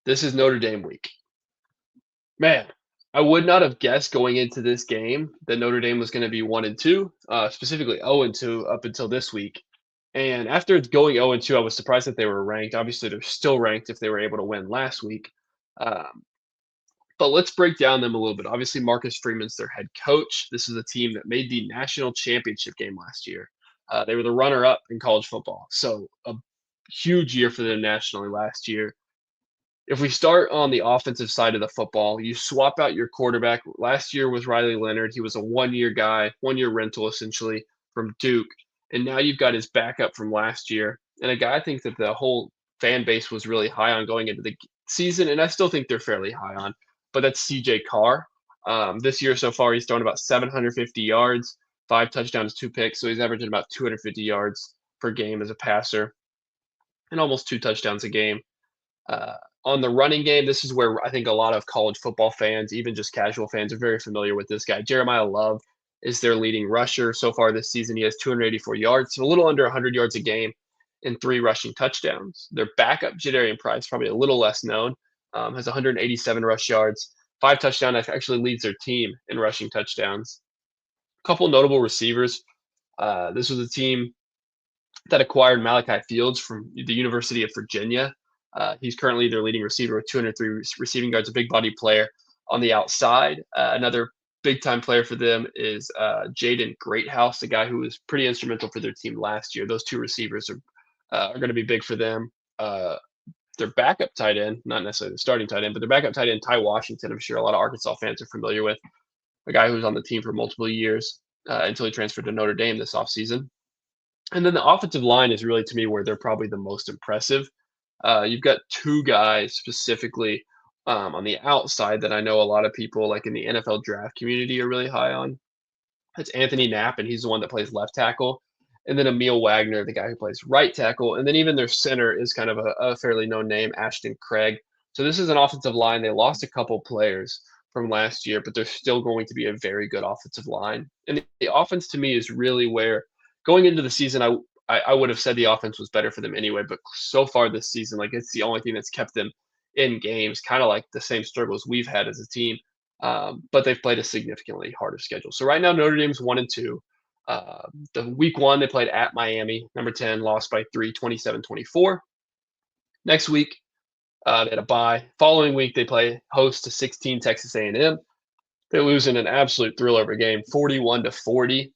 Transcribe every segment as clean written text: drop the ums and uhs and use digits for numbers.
This is Notre Dame week. Man, I would not have guessed going into this game that Notre Dame was going to be 1-2, specifically 0-2 up until this week. And after going 0-2, I was surprised that they were ranked. Obviously, they're still ranked if they were able to win last week. Um, but let's break down them a little bit. Obviously, Marcus Freeman's their head coach. This is a team that made the national championship game last year. They were the runner-up in college football, so a huge year for them nationally last year. If we start on the offensive side of the football, you swap out your quarterback. Last year was Riley Leonard. He was a one-year guy, one-year rental essentially from Duke. And now you've got his backup from last year, and a guy I think that the whole fan base was really high on going into the season, and I still think they're fairly high on, but that's CJ Carr. This year so far, he's thrown about 750 yards, 5 touchdowns, 2 picks, so he's averaging about 250 yards per game as a passer and almost 2 touchdowns a game. Uh, on the running game, this is where I think a lot of college football fans, even just casual fans, are very familiar with this guy. Jeremiah Love is their leading rusher so far this season. He has 284 yards, so a little under 100 yards a game and 3 rushing touchdowns. Their backup, Jadarian Price, probably a little less known, has 187 rush yards, 5 touchdowns, actually leads their team in rushing touchdowns. A couple notable receivers. This was a team that acquired Malachi Fields from the University of Virginia. He's currently their leading receiver with 203 receiving yards, a big body player on the outside. Another big time player for them is Jaden Greathouse, the guy who was pretty instrumental for their team last year. Those two receivers are going to be big for them. Their backup tight end, not necessarily the starting tight end, but their backup tight end, Ty Washington, I'm sure a lot of Arkansas fans are familiar with, a guy who was on the team for multiple years until he transferred to Notre Dame this offseason. And then the offensive line is really, to me, where they're probably the most impressive. You've got two guys specifically on the outside that I know a lot of people, like in the NFL draft community, are really high on. It's Anthony Knapp, and he's the one that plays left tackle. And then Emil Wagner, the guy who plays right tackle. And then even their center is kind of a fairly known name, Ashton Craig. So this is an offensive line. They lost a couple players from last year, but they're still going to be a very good offensive line. And the offense to me is really where going into the season, I would have said the offense was better for them anyway, but so far this season, like it's the only thing that's kept them in games, kind of like the same struggles we've had as a team. But they've played a significantly harder schedule. So right now, Notre Dame's 1-2. The week one, they played at Miami, number 10, lost by 3, 27-24. Next week, they had a bye. Following week, they play host to 16 Texas A&M. They lose in an absolute thriller of a game, 41-40.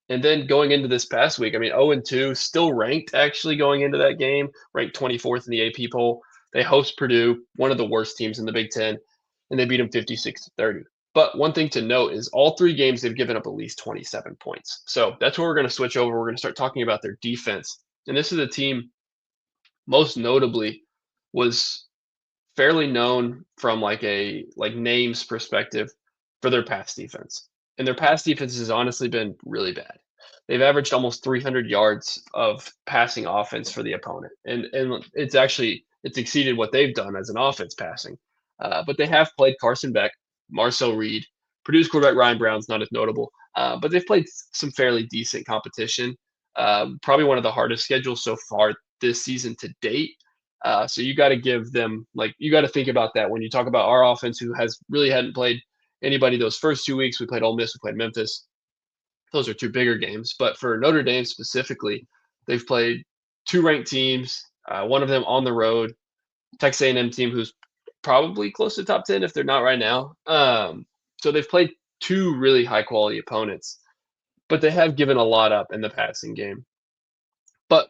And then going into this past week, I mean, 0-2, still ranked actually going into that game, ranked 24th in the AP poll. They host Purdue, one of the worst teams in the Big Ten, and they beat them 56-30. But one thing to note is all three games they've given up at least 27 points. So that's where we're going to switch over. We're going to start talking about their defense. And this is a team, most notably, was fairly known from like names perspective for their pass defense. And their pass defense has honestly been really bad. They've averaged almost 300 yards of passing offense for the opponent, and it's exceeded what they've done as an offense passing. But they have played Carson Beck, Marcel Reed, Purdue's quarterback Ryan Brown's not as notable, but they've played some fairly decent competition. Probably one of the hardest schedules so far this season to date. So you got to give them you got to think about that when you talk about our offense, who has really hadn't played anybody those first 2 weeks. We played Ole Miss, we played Memphis. Those are two bigger games. But for Notre Dame specifically, they've played two ranked teams, one of them on the road, Texas A&M team who's probably close to top 10 if they're not right now. So they've played two really high quality opponents, but they have given a lot up in the passing game. But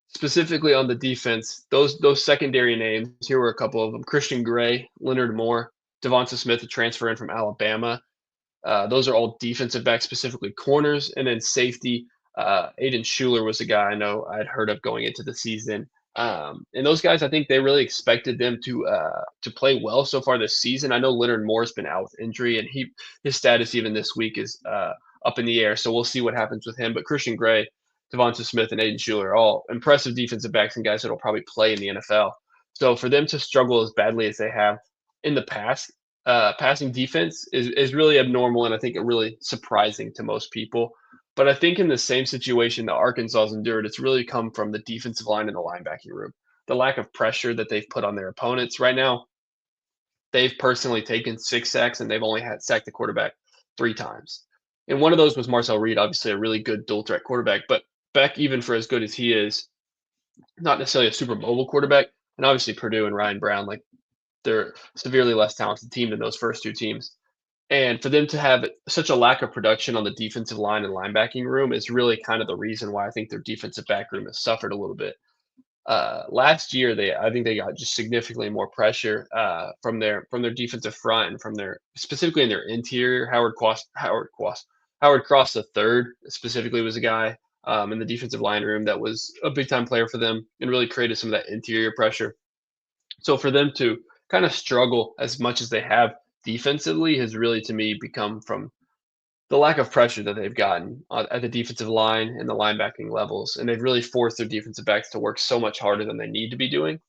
specifically on the defense, those secondary names, here were a couple of them: Christian Gray, Leonard Moore, Devonta Smith, a transfer in from Alabama. Those are all defensive backs, specifically corners, and then safety. Aiden Schuler was a guy I know I'd heard of going into the season. And those guys, I think they really expected them to play well so far this season. I know Leonard Moore's been out with injury, and his status even this week is up in the air. So we'll see what happens with him. But Christian Gray, Devonta Smith, and Aiden Schuler are all impressive defensive backs and guys that will probably play in the NFL. So for them to struggle as badly as they have in the past, passing defense is really abnormal, and I think really surprising to most people. But I think in the same situation that Arkansas has endured, it's really come from the defensive line and the linebacking room. the lack of pressure that they've put on their opponents right now. They've personally taken 6 sacks, and they've only had sacked the quarterback 3 times. And one of those was Marcel Reed, obviously a really good dual threat quarterback, but Beck, even for as good as he is, not necessarily a super mobile quarterback, and obviously Purdue and Ryan Brown, like, they're a severely less talented team than those first 2 teams. And for them to have such a lack of production on the defensive line and linebacking room is really kind of the reason why I think their defensive back room has suffered a little bit. Last year, I think they got just significantly more pressure from their defensive front and from their specifically in their interior. Howard Cross the third specifically was a guy in the defensive line room that was a big time player for them and really created some of that interior pressure. So for them to kind of struggle as much as they have defensively has really to me become from the lack of pressure that they've gotten at the defensive line and the linebacking levels, and they've really forced their defensive backs to work so much harder than they need to be doing.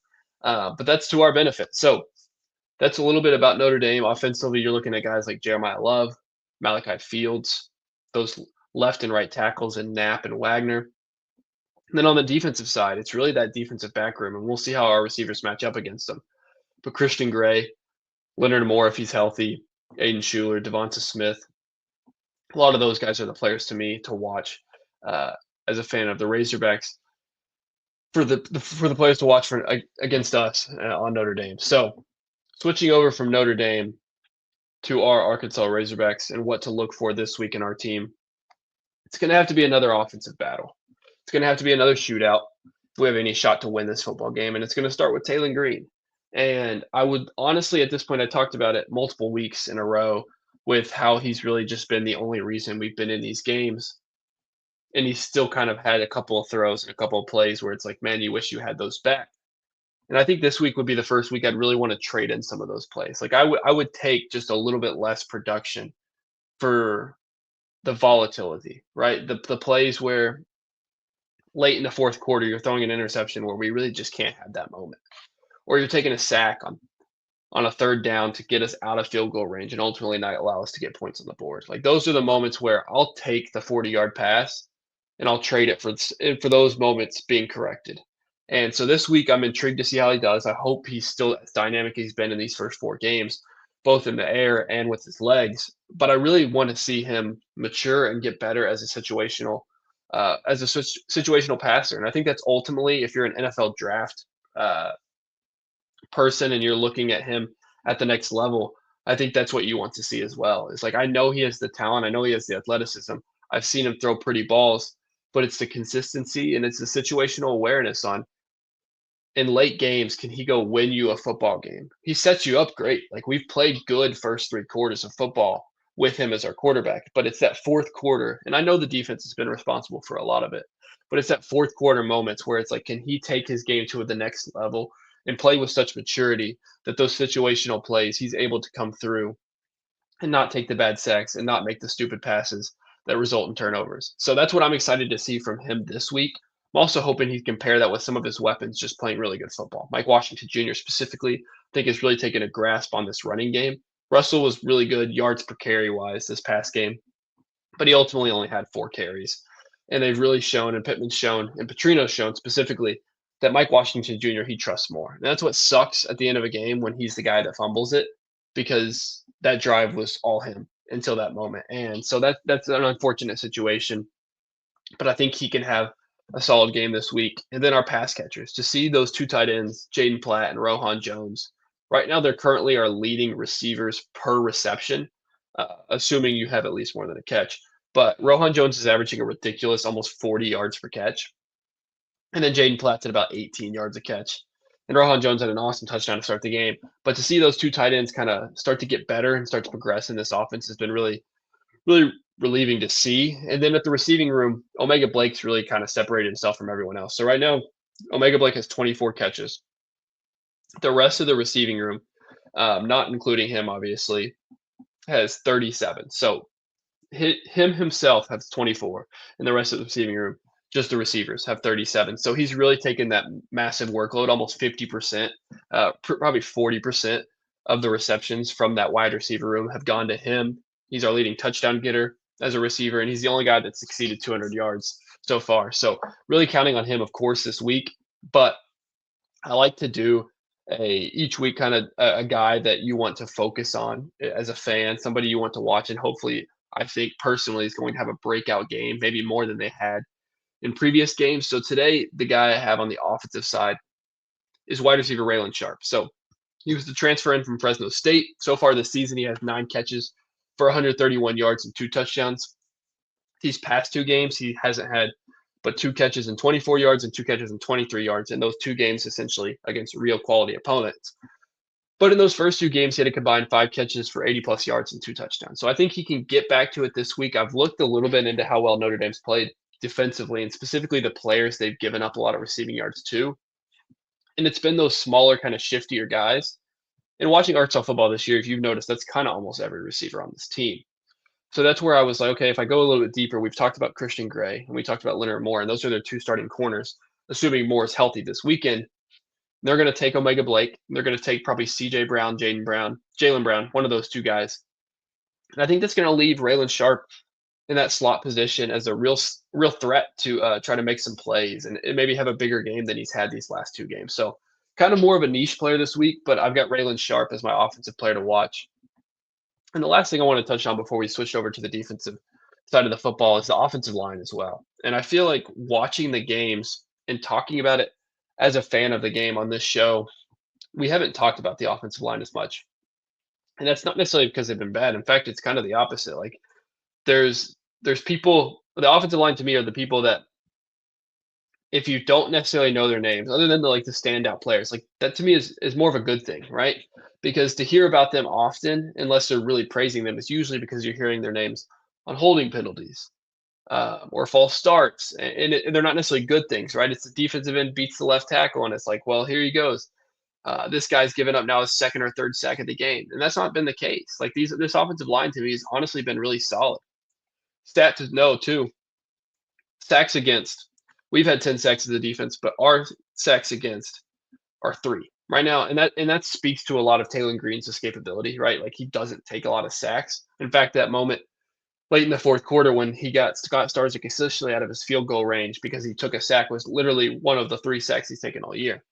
But that's to our benefit. So that's a little bit about Notre Dame. Offensively, you're looking at guys like Jeremiah Love, Malachi Fields, those left and right tackles, and Knapp and Wagner. And then on the defensive side, it's really that defensive back room, and we'll see how our receivers match up against them. But Christian Gray, Leonard Moore, if he's healthy, Aiden Schuler, Devonta Smith, a lot of those guys are the players to me to watch uh, as a fan of the Razorbacks for the players to watch for against us on Notre Dame. So switching over from Notre Dame to our Arkansas Razorbacks and what to look for this week in our team, it's going to have to be another offensive battle. It's going to have to be another shootout if we have any shot to win this football game, and it's going to start with Taylon Green. And I would honestly, at this point, I talked about it multiple weeks in a row with how he's really just been the only reason we've been in these games. And he's still kind of had a couple of throws and a couple of plays where it's like, man, you wish you had those back. And I think this week would be the first week I'd really want to trade in some of those plays. Like I would take just a little bit less production for the volatility, right? The plays where late in the fourth quarter you're throwing an interception where we really just can't have that moment. Or you're taking a sack on a third down to get us out of field goal range and ultimately not allow us to get points on the board. Like those are the moments where I'll take the 40-yard pass and I'll trade it for those moments being corrected. And so this week I'm intrigued to see how he does. I hope he's still as dynamic as he's been in these first 4 games, both in the air and with his legs. But I really want to see him mature and get better as a situational passer. And I think that's ultimately, if you're an NFL draft person and you're looking at him at the next level, I think that's what you want to see as well. It's like, I know he has the talent, I know he has the athleticism. I've seen him throw pretty balls, but it's the consistency and it's the situational awareness on in late games, can he go win you a football game? He sets you up great. Like we've played good first 3 quarters of football with him as our quarterback, but it's that fourth quarter, and I know the defense has been responsible for a lot of it, but it's that fourth quarter moments where it's like, can he take his game to the next level and play with such maturity that those situational plays he's able to come through and not take the bad sacks and not make the stupid passes that result in turnovers. So that's what I'm excited to see from him this week. I'm also hoping he can pair that with some of his weapons just playing really good football. Mike Washington Jr. specifically, I think has really taken a grasp on this running game. Russell was really good yards per carry wise this past game, but he ultimately only had 4 carries. And they've really shown, and Pittman's shown, and Petrino's shown specifically, that Mike Washington Jr., he trusts more. And that's what sucks at the end of a game when he's the guy that fumbles it, because that drive was all him until that moment. And so that's an unfortunate situation. But I think he can have a solid game this week. And then our pass catchers, to see those 2 tight ends, Jaden Platt and Rohan Jones. Right now, they're currently our leading receivers per reception, assuming you have at least more than a catch. But Rohan Jones is averaging a ridiculous almost 40 yards per catch. And then Jaden Platt's at about 18 yards a catch. And Rohan Jones had an awesome touchdown to start the game. But to see those 2 tight ends kind of start to get better and start to progress in this offense has been really, really relieving to see. And then at the receiving room, Omega Blake's really kind of separated himself from everyone else. So right now, Omega Blake has 24 catches. The rest of the receiving room, not including him, obviously, has 37. So him himself has 24, and the rest of the receiving room, just the receivers, have 37. So he's really taken that massive workload, almost 50%, probably 40% of the receptions from that wide receiver room have gone to him. He's our leading touchdown getter as a receiver, and he's the only guy that's exceeded 200 yards so far. So really counting on him, of course, this week. But I like to do each week kind of a guy that you want to focus on as a fan, somebody you want to watch, and hopefully, I think personally is going to have a breakout game, maybe more than they had in previous games. So today, the guy I have on the offensive side is wide receiver Raylan Sharp. So he was the transfer in from Fresno State. So far this season, he has 9 catches for 131 yards and 2 touchdowns. These past 2 games, he hasn't had but 2 catches and 24 yards and 2 catches and 23 yards in those 2 games, essentially against real quality opponents. But in those first 2 games, he had a combined 5 catches for 80 plus yards and 2 touchdowns. So I think he can get back to it this week. I've looked a little bit into how well Notre Dame's played defensively and specifically the players they've given up a lot of receiving yards to. And it's been those smaller, kind of shiftier guys. And watching Arkansas football this year, if you've noticed, that's kind of almost every receiver on this team. So that's where I was like, okay, if I go a little bit deeper, we've talked about Christian Gray and we talked about Leonard Moore, and those are their 2 starting corners. Assuming Moore is healthy this weekend, they're going to take Omega Blake. They're going to take probably C.J. Brown, Jalen Brown, one of those 2 guys. And I think that's going to leave Raylan Sharp in that slot position as a real threat to try to make some plays and maybe have a bigger game than he's had these last 2 games. So kind of more of a niche player this week, but I've got Raylan Sharp as my offensive player to watch. And the last thing I want to touch on before we switch over to the defensive side of the football is the offensive line as well. And I feel like watching the games and talking about it as a fan of the game on this show, we haven't talked about the offensive line as much. And that's not necessarily because they've been bad. In fact, it's kind of the opposite. Like there's people, the offensive line to me are the people that if you don't necessarily know their names, other than the standout players, like that to me is more of a good thing, right? Because to hear about them often, unless they're really praising them, is usually because you're hearing their names on holding penalties or false starts, and they're not necessarily good things, right? It's the defensive end beats the left tackle, and it's like, well, here he goes. This guy's given up now his second or third sack of the game, and that's not been the case. Like this offensive line to me has honestly been really solid. Stat to know too, sacks against. We've had 10 sacks as a defense, but our sacks against are 3 right now, and that speaks to a lot of Taylor Green's escapability, right? Like he doesn't take a lot of sacks. In fact, that moment late in the fourth quarter when he got Scott Starzik essentially out of his field goal range because he took a sack was literally one of the 3 sacks he's taken all year.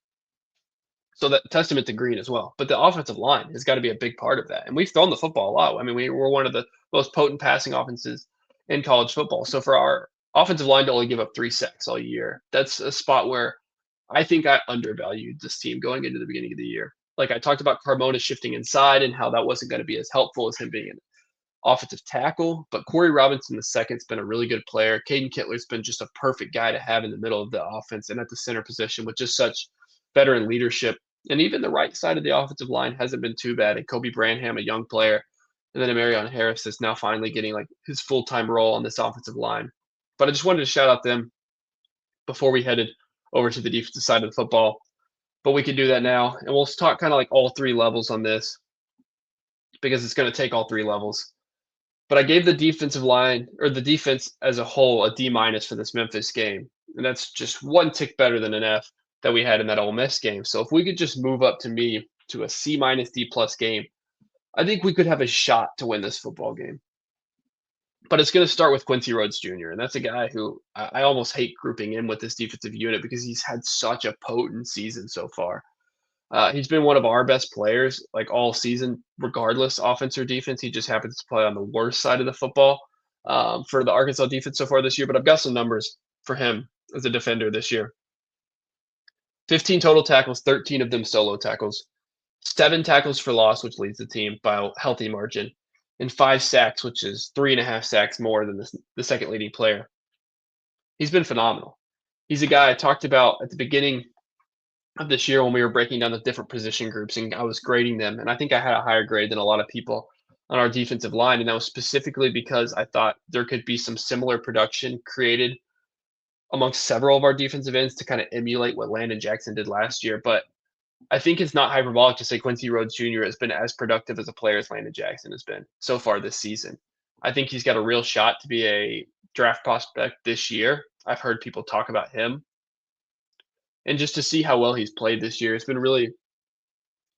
So that testament to Green as well. But the offensive line has got to be a big part of that. And we've thrown the football a lot. I mean, we're one of the most potent passing offenses in college football. So for our offensive line to only give up 3 sacks all year, that's a spot where I think I undervalued this team going into the beginning of the year. Like I talked about Carmona shifting inside and how that wasn't going to be as helpful as him being an offensive tackle. But Corey Robinson II's been a really good player. Caden Kittler's been just a perfect guy to have in the middle of the offense and at the center position with just such veteran leadership. And even the right side of the offensive line hasn't been too bad. And Kobe Branham, a young player, and then Amarion Harris is now finally getting like his full-time role on this offensive line. But I just wanted to shout out them before we headed over to the defensive side of the football. But we can do that now. And we'll talk kind of like all 3 levels on this because it's going to take all 3 levels. But I gave the defensive line or the defense as a whole a D minus for this Memphis game. And that's just 1 tick better than an F that we had in that Ole Miss game. So if we could just move up to me to a C minus D plus game, I think we could have a shot to win this football game. But it's going to start with Quincy Rhodes Jr. And that's a guy who I almost hate grouping in with this defensive unit because he's had such a potent season so far. He's been one of our best players like all season, regardless offense or defense. He just happens to play on the worst side of the football for the Arkansas defense so far this year. But I've got some numbers for him as a defender this year. 15 total tackles, 13 of them solo tackles, 7 tackles for loss, which leads the team by a healthy margin, and 5 sacks, which is 3.5 sacks more than the second leading player. He's been phenomenal. He's a guy I talked about at the beginning of this year when we were breaking down the different position groups and I was grading them. And I think I had a higher grade than a lot of people on our defensive line. And that was specifically because I thought there could be some similar production created amongst several of our defensive ends to kind of emulate what Landon Jackson did last year. But I think it's not hyperbolic to say Quincy Rhodes Jr. has been as productive as a player as Landon Jackson has been so far this season. I think he's got a real shot to be a draft prospect this year. I've heard people talk about him. And just to see how well he's played this year, it's been really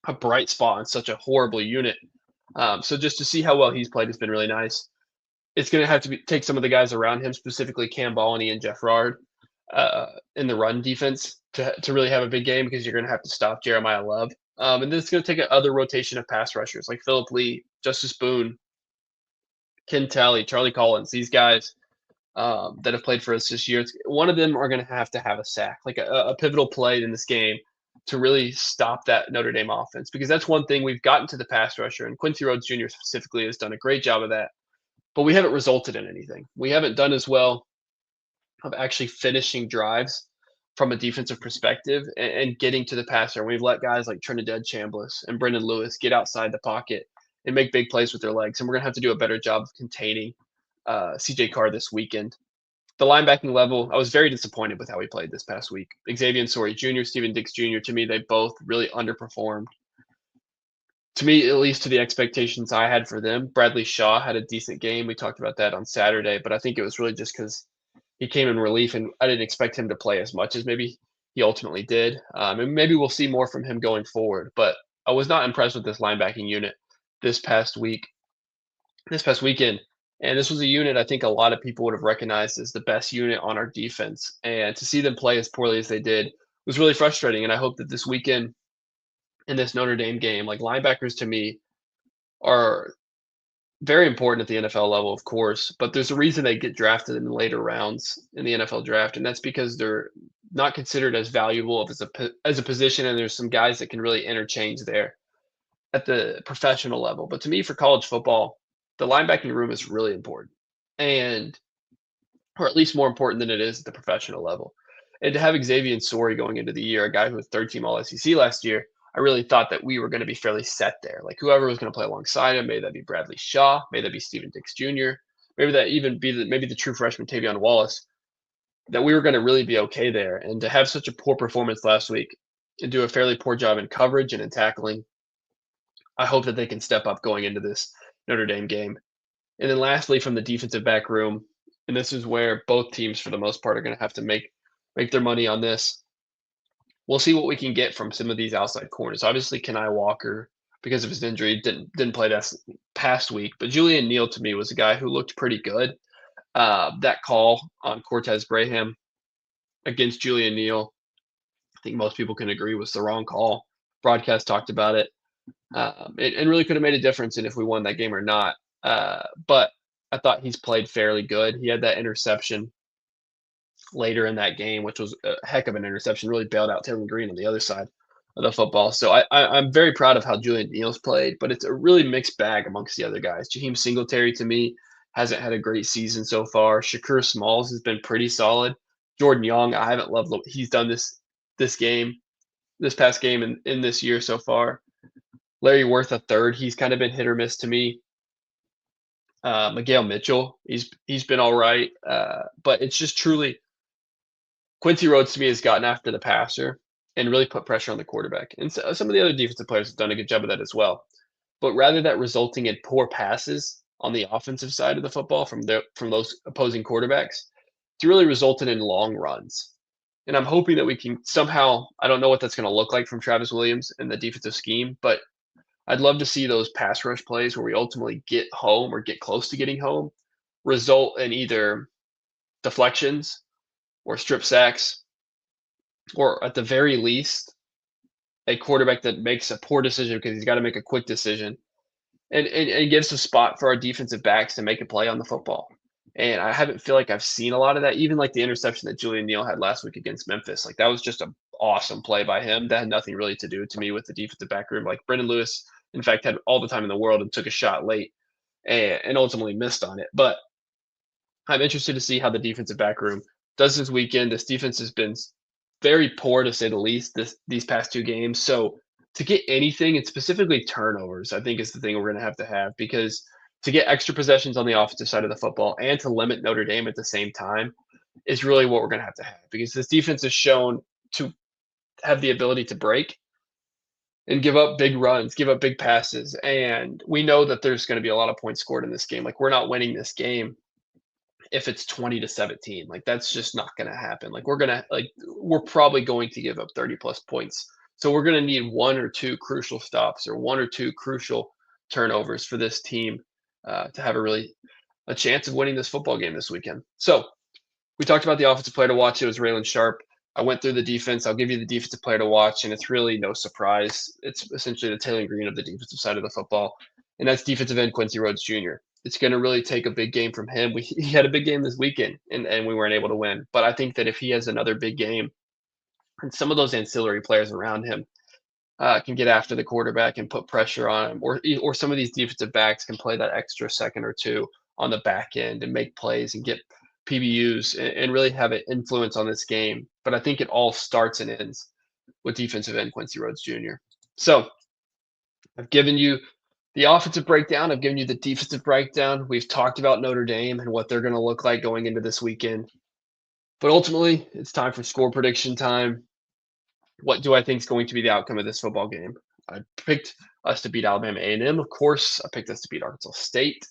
a bright spot on such a horrible unit. So just to see how well he's played has been really nice. It's going to have to take some of the guys around him, specifically Cam Balleny and Jeff Rard, in the run defense to really have a big game because you're going to have to stop Jeremiah Love. And then it's going to take another rotation of pass rushers like Philip Lee, Justice Boone, Ken Talley, Charlie Collins. These guys that have played for us this year. One of them are going to have a sack, like a pivotal play in this game to really stop that Notre Dame offense because that's one thing we've gotten to the pass rusher, and Quincy Rhodes Jr. specifically has done a great job of that. But we haven't resulted in anything. We haven't done as well of actually finishing drives from a defensive perspective and getting to the passer. We've let guys like Trinidad Chambliss and Brendan Lewis get outside the pocket and make big plays with their legs. And we're going to have to do a better job of containing CJ Carr this weekend. The linebacking level, I was very disappointed with how he played this past week. Xavier Sorey Jr., Steven Dix Jr., to me, they both really underperformed. To me, at least to the expectations I had for them. Bradley Shaw had a decent game. We talked about that on Saturday, but I think it was really just because he came in relief, and I didn't expect him to play as much as maybe he ultimately did. And maybe we'll see more from him going forward. But I was not impressed with this linebacking unit this past week, this past weekend. And this was a unit I think a lot of people would have recognized as the best unit on our defense. And to see them play as poorly as they did was really frustrating. And I hope that this weekend in this Notre Dame game, like linebackers to me are very important at the NFL level, of course, but there's a reason they get drafted in the later rounds in the NFL draft, and that's because they're not considered as valuable as a position, and there's some guys that can really interchange there at the professional level. But to me, for college football, the linebacking room is really important, and or at least more important than it is at the professional level. And to have Xavier Sorey going into the year, a guy who was third team All SEC last year, I really thought that we were going to be fairly set there. Like whoever was going to play alongside him, maybe that be Bradley Shaw, maybe that be Steven Dix Jr., maybe that even be maybe the true freshman Tavion Wallace, that we were going to really be okay there. And to have such a poor performance last week and do a fairly poor job in coverage and in tackling, I hope that they can step up going into this Notre Dame game. And then lastly, from the defensive back room, and this is where both teams for the most part are going to have to make their money on this. We'll see what we can get from some of these outside corners. Obviously, Kenai Walker, because of his injury, didn't play this past week. But Julian Neal to me was a guy who looked pretty good. That call on Cortez Braham against Julian Neal, I think most people can agree was the wrong call. Broadcast talked about it, and really could have made a difference in if we won that game or not. But I thought he's played fairly good. He had that interception later in that game, which was a heck of an interception, really bailed out Taylor Green on the other side of the football. So I'm very proud of how Julian Neal's played, but it's a really mixed bag amongst the other guys. Jaheim Singletary, to me, hasn't had a great season so far. Shakur Smalls has been pretty solid. Jordan Young, I haven't loved what he's done this game, this past game in this year so far. Larry Worth a third, he's kind of been hit or miss to me. Miguel Mitchell, he's been all right, but it's just truly Quincy Rhodes to me has gotten after the passer and really put pressure on the quarterback. And so, some of the other defensive players have done a good job of that as well. But rather that resulting in poor passes on the offensive side of the football from those opposing quarterbacks, it's really resulted in long runs. And I'm hoping that we can somehow, I don't know what that's going to look like from Travis Williams and the defensive scheme, but I'd love to see those pass rush plays where we ultimately get home or get close to getting home result in either deflections or strip sacks, or at the very least, a quarterback that makes a poor decision because he's got to make a quick decision and gives a spot for our defensive backs to make a play on the football. And I haven't feel like I've seen a lot of that, even like the interception that Julian Neal had last week against Memphis. Like that was just an awesome play by him. That had nothing really to do to me with the defensive back room. Like Brendan Lewis, in fact, had all the time in the world and took a shot late and ultimately missed on it. But I'm interested to see how the defensive back room does this weekend. This defense has been very poor to say the least these past two games. So to get anything, and specifically turnovers, I think is the thing we're going to have because to get extra possessions on the offensive side of the football and to limit Notre Dame at the same time is really what we're going to have because this defense has shown to have the ability to break and give up big runs, give up big passes. And we know that there's going to be a lot of points scored in this game. Like we're not winning this game if it's 20-17. Like that's just not going to happen. Like we're probably going to give up 30 plus points. So we're going to need one or two crucial stops or one or two crucial turnovers for this team to have a chance of winning this football game this weekend. So We talked about the offensive player to watch. It was Raylan Sharp. I went through the defense. I'll give you the defensive player to watch, and it's really no surprise. It's essentially the Taylor Green of the defensive side of the football, and that's defensive end Quincy Rhodes Jr. It's going to really take a big game from him. He had a big game this weekend, and we weren't able to win. But I think that if he has another big game, and some of those ancillary players around him can get after the quarterback and put pressure on him, or some of these defensive backs can play that extra second or two on the back end and make plays and get PBUs and really have an influence on this game. But I think it all starts and ends with defensive end Quincy Rhodes Jr. So I've given you the offensive breakdown. I've given you the defensive breakdown. We've talked about Notre Dame and what they're going to look like going into this weekend. But ultimately, it's time for score prediction time. What do I think is going to be the outcome of this football game? I picked us to beat Alabama A&M, of course. I picked us to beat Arkansas State.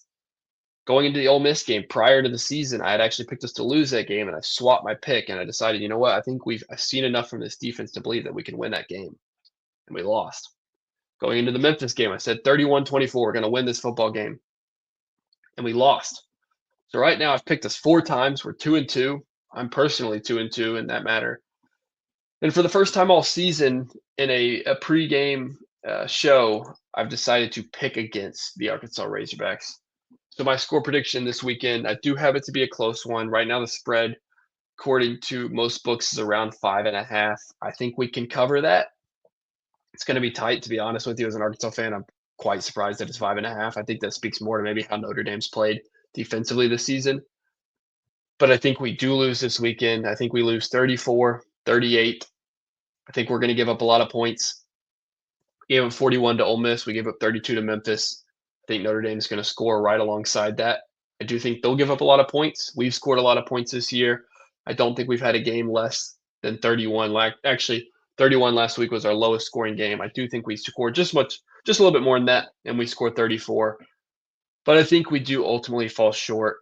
Going into the Ole Miss game prior to the season, I had actually picked us to lose that game, and I swapped my pick, and I decided, you know what? I think I've seen enough from this defense to believe that we can win that game, and we lost. Going into the Memphis game, I said 31-24, we're going to win this football game, and we lost. So right now, I've picked us 4 times. We're 2-2. I'm personally 2-2 in that matter. And for the first time all season in a pregame show, I've decided to pick against the Arkansas Razorbacks. So my score prediction this weekend, I do have it to be a close one. Right now, the spread, according to most books, is around 5.5. I think we can cover that. It's going to be tight, to be honest with you. As an Arkansas fan, I'm quite surprised that it's 5.5. I think that speaks more to maybe how Notre Dame's played defensively this season. But I think we do lose this weekend. I think we lose 34-38. I think we're going to give up a lot of points. We gave up 41 to Ole Miss. We gave up 32 to Memphis. I think Notre Dame is going to score right alongside that. I do think they'll give up a lot of points. We've scored a lot of points this year. I don't think we've had a game less than 31. Actually, 31 last week was our lowest scoring game. I do think we scored just a little bit more than that, and we scored 34. But I think we do ultimately fall short.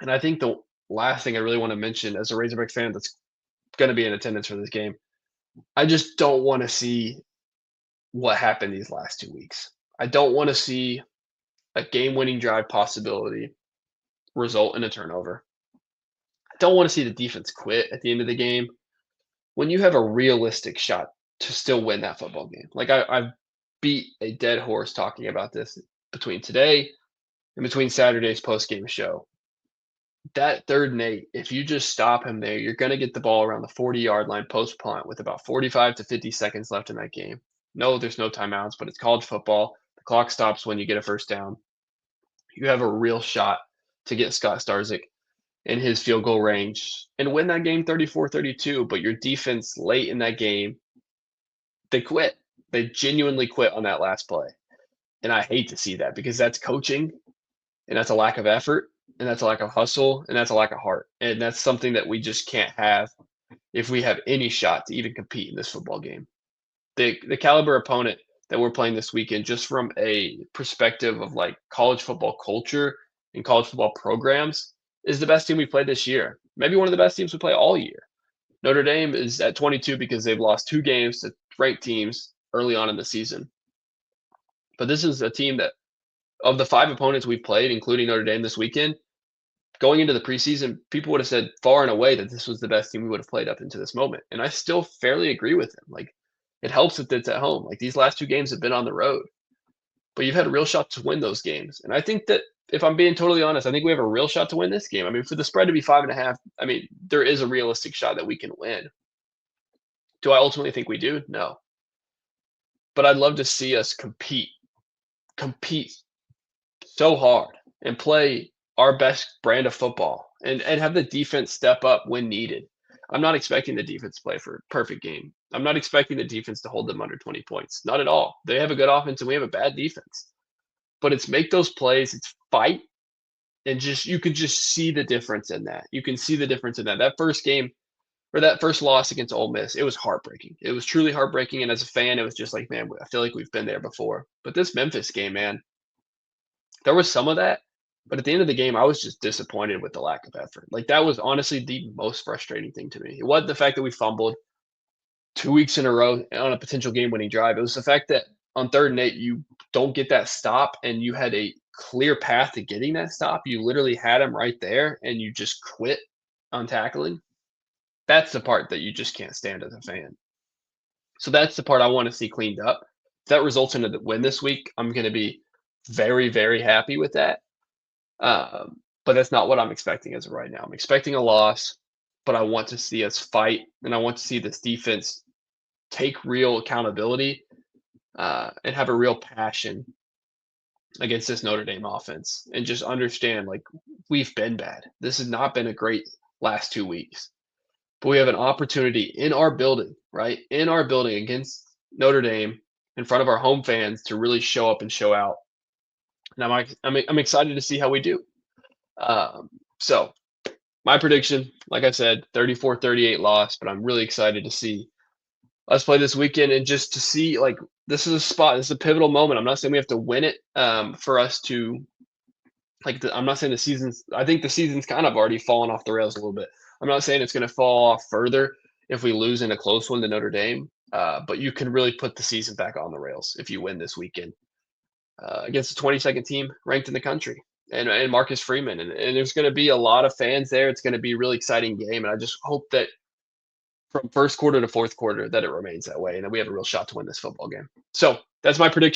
And I think the last thing I really want to mention as a Razorback fan that's going to be in attendance for this game, I just don't want to see what happened these last 2 weeks. I don't want to see a game-winning drive possibility result in a turnover. I don't want to see the defense quit at the end of the game when you have a realistic shot to still win that football game. Like I've beat a dead horse talking about this between today and between Saturday's post-game show. That 3rd and 8, if you just stop him there, you're going to get the ball around the 40-yard line post-punt with about 45 to 50 seconds left in that game. No, there's no timeouts, but it's college football. The clock stops when you get a first down. You have a real shot to get Scott Starzik in his field goal range and win that game 34-32, but your defense late in that game, they quit. They genuinely quit on that last play. And I hate to see that because that's coaching, and that's a lack of effort, and that's a lack of hustle, and that's a lack of heart. And that's something that we just can't have if we have any shot to even compete in this football game. The caliber opponent that we're playing this weekend, just from a perspective of like college football culture and college football programs, is the best team we played this year. Maybe one of the best teams we play all year. Notre Dame is at 22 because they've lost 2 games to ranked teams early on in the season. But this is a team that, of the 5 opponents we've played, including Notre Dame this weekend, going into the preseason, people would have said far and away that this was the best team we would have played up into this moment. And I still fairly agree with them. Like, it helps that it's at home. Like, these last 2 games have been on the road, but you've had a real shot to win those games. And I think that, if I'm being totally honest, I think we have a real shot to win this game. I mean, for the spread to be 5.5, I mean, there is a realistic shot that we can win. Do I ultimately think we do? No. But I'd love to see us compete so hard and play our best brand of football and have the defense step up when needed. I'm not expecting the defense to play for a perfect game. I'm not expecting the defense to hold them under 20 points. Not at all. They have a good offense and we have a bad defense. But it's make those plays, it's fight, and just you could just see the difference in that. You can see the difference in that. That first game or that first loss against Ole Miss, it was heartbreaking. It was truly heartbreaking. And as a fan, it was just like, man, I feel like we've been there before. But this Memphis game, man, there was some of that. But at the end of the game, I was just disappointed with the lack of effort. Like, that was honestly the most frustrating thing to me. It wasn't the fact that we fumbled 2 weeks in a row on a potential game-winning drive. It was the fact that on 3rd and 8, you don't get that stop, and you had a clear path to getting that stop. You literally had him right there, and you just quit. on tackling, that's the part that you just can't stand as a fan. So that's the part I want to see cleaned up. If that results in a win this week, I'm going to be very, very happy with that. But that's not what I'm expecting as of right now. I'm expecting a loss, but I want to see us fight, and I want to see this defense take real accountability and have a real passion against this Notre Dame offense, and just understand like we've been bad. This has not been a great last 2 weeks, but we have an opportunity in our building, right? In our building against Notre Dame in front of our home fans to really show up and show out. And I'm excited to see how we do. Um, so my prediction, like I said, 34-38 loss, but I'm really excited to see us play this weekend and just to see like this is a spot, this is a pivotal moment. I'm not saying we have to win it for us to I'm not saying the season's. I think the season's kind of already fallen off the rails a little bit. I'm not saying it's going to fall off further if we lose in a close one to Notre Dame, but you can really put the season back on the rails if you win this weekend against the 22nd team ranked in the country and Marcus Freeman. And there's going to be a lot of fans there. It's going to be a really exciting game. And I just hope that from first quarter to fourth quarter that it remains that way and that we have a real shot to win this football game. So that's my prediction.